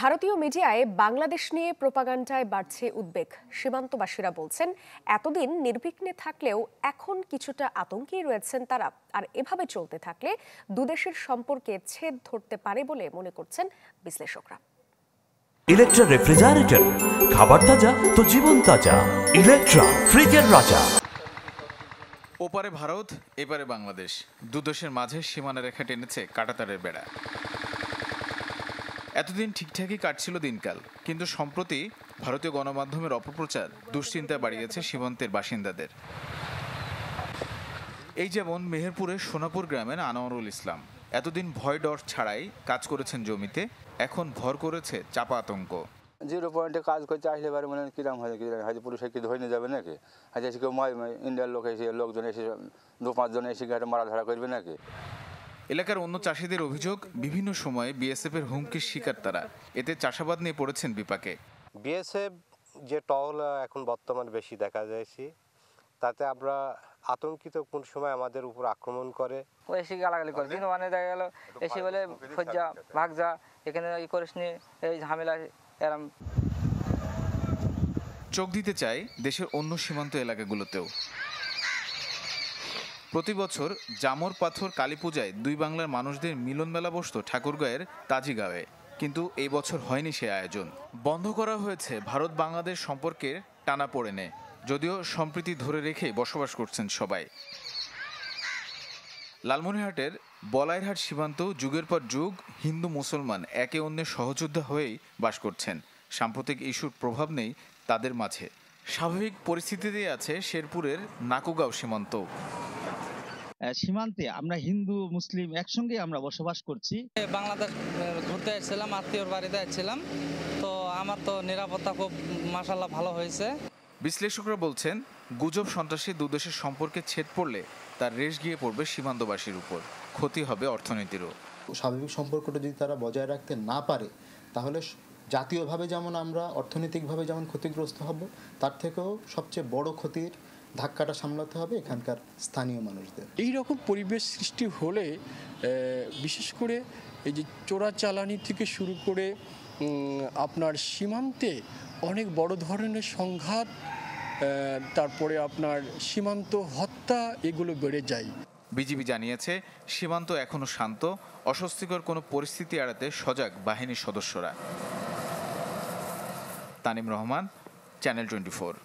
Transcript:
ভারতীয় মিডিয়ায় বাংলাদেশ নিয়ে প্রোপাগান্ডায় বাড়ছে উদ্বেগ। সীমান্তবাসীরা বলছেন, এতদিন নির্বিঘ্নে থাকলেও এখন কিছুটা আতঙ্কেই রয়েছেন তারা। আর এভাবে চলতে থাকলে দুদেশের সম্পর্কে ছেদ ধরতে পারে বলে মনে করছেন বিশ্লেষকরা। ইলেকট্রা রেফ্রিজারেটর, খাবার তাজা তো জীবন তাজা। ইলেকট্রা, ফ্রিজের রাজা। ওপারে ভারত, এপারে বাংলাদেশ, দুদেশের মাঝে সীমানা রেখা টেনেছে কাঁটাতারের বেড়া। এতদিন ঠিকঠাকই কাটছিল দিনকাল, কিন্তু সম্প্রতি ভারতীয় গণমাধ্যমের অপপ্রচার দুশ্চিন্তা বাড়িয়েছে সীমান্তের বাসিন্দাদের। এই যেমন মেহেরপুরের সোনাপুর গ্রামের আনোয়ারুল ইসলাম এতদিন ভয় ডর ছাড়াই কাজ করেছেন জমিতে, এখন ভর করেছে চাপা আতঙ্ক। 0 পয়েন্টে কাজ করতে আসলে এবারে মনে কিরম হয়তো পুলিশে কি ধরে নিয়ে যাবে নাকি, হয়তো কেউ ইন্ডিয়ার লোক এসে লোকজন এসে 2-5 জন এসে গাড়ি মারাধরা করবে নাকি। এলাকার অন্য চাষিদের অভিযোগ, বিভিন্ন সময়ে বিএসএফ এর হুমকির শিকার তারা, এতে চাষাবাদ নিয়ে পড়েছেন বিপাকে। বিএসএফ যে টহল এখন বর্তমানে বেশি দেখা যাচ্ছে, তাতে আমরা আতঙ্কিত কোন সময় আমাদের উপর আক্রমণ করে। ও এসে গালাগালি করে, কিন্তু মানে দেখা গেল এসে বলে ফজ্জা ভাগ যা, এখানে ই করিস নি, এই ঝামেলা এরম। চোখ দিতে চায় দেশের অন্য সীমান্ত এলাকাগুলোতেও। প্রতি বছর জামর পাথর কালী পূজায় দুই বাংলার মানুষদের মিলন মেলা বসত ঠাকুরগাঁয়ের তাজিগাঁওয়ে, কিন্তু এই বছর হয়নি সে আয়োজন। বন্ধ করা হয়েছে ভারত বাংলাদেশ সম্পর্কের টানাপোড়েনে, যদিও সম্প্রীতি ধরে রেখেই বসবাস করছেন সবাই। লালমনিরহাটের বলাইরহাট সীমান্ত যুগের পর যুগ হিন্দু মুসলমান একে অন্যের সহযোদ্ধা হয়েই বাস করছেন। সাম্প্রতিক ইস্যুর প্রভাব নেই তাদের মাঝে। স্বাভাবিক পরিস্থিতিতে আছে শেরপুরের নাকুগাঁও সীমান্ত। সীমান্তে আমরা হিন্দু মুসলিম একসঙ্গে আমরা বসবাস করছি। বাংলাদেশ ঘুরতে আসছিলাম, আত্মীয়র বাড়িতে আসছিলাম, তো আমার তো নিরাপত্তা খুব মাশাআল্লাহ ভালো হয়েছে। বিশ্লেষকরা বলছেন, গুজব সন্ত্রাসী দুদেশের সম্পর্কে ছেদ পড়লে তার রেশ গিয়ে পড়বে সীমান্তবাসীর উপর, ক্ষতি হবে অর্থনীতিরও। স্বাভাবিক সম্পর্কটা যদি তারা বজায় রাখতে না পারে, তাহলে জাতীয়ভাবে যেমন আমরা অর্থনৈতিকভাবে যেমন ক্ষতিগ্রস্ত হব, তার থেকেও সবচেয়ে বড় ক্ষতির ধাক্কাটা সামলাতে হবে এখানকার স্থানীয় মানুষদের। এই রকম পরিবেশ সৃষ্টি হলে বিশেষ করে এই যে চোরাচালানি থেকে শুরু করে আপনার সীমান্তে অনেক বড় ধরনের সংঘাত, তারপরে আপনার সীমান্ত হত্যা, এগুলো বেড়ে যায়। বিজিবি জানিয়েছে, সীমান্ত এখনো শান্ত, অস্বস্তিকর কোনো পরিস্থিতি এড়াতে সজাগ বাহিনীর সদস্যরা। তানিম রহমান, চ্যানেল 24।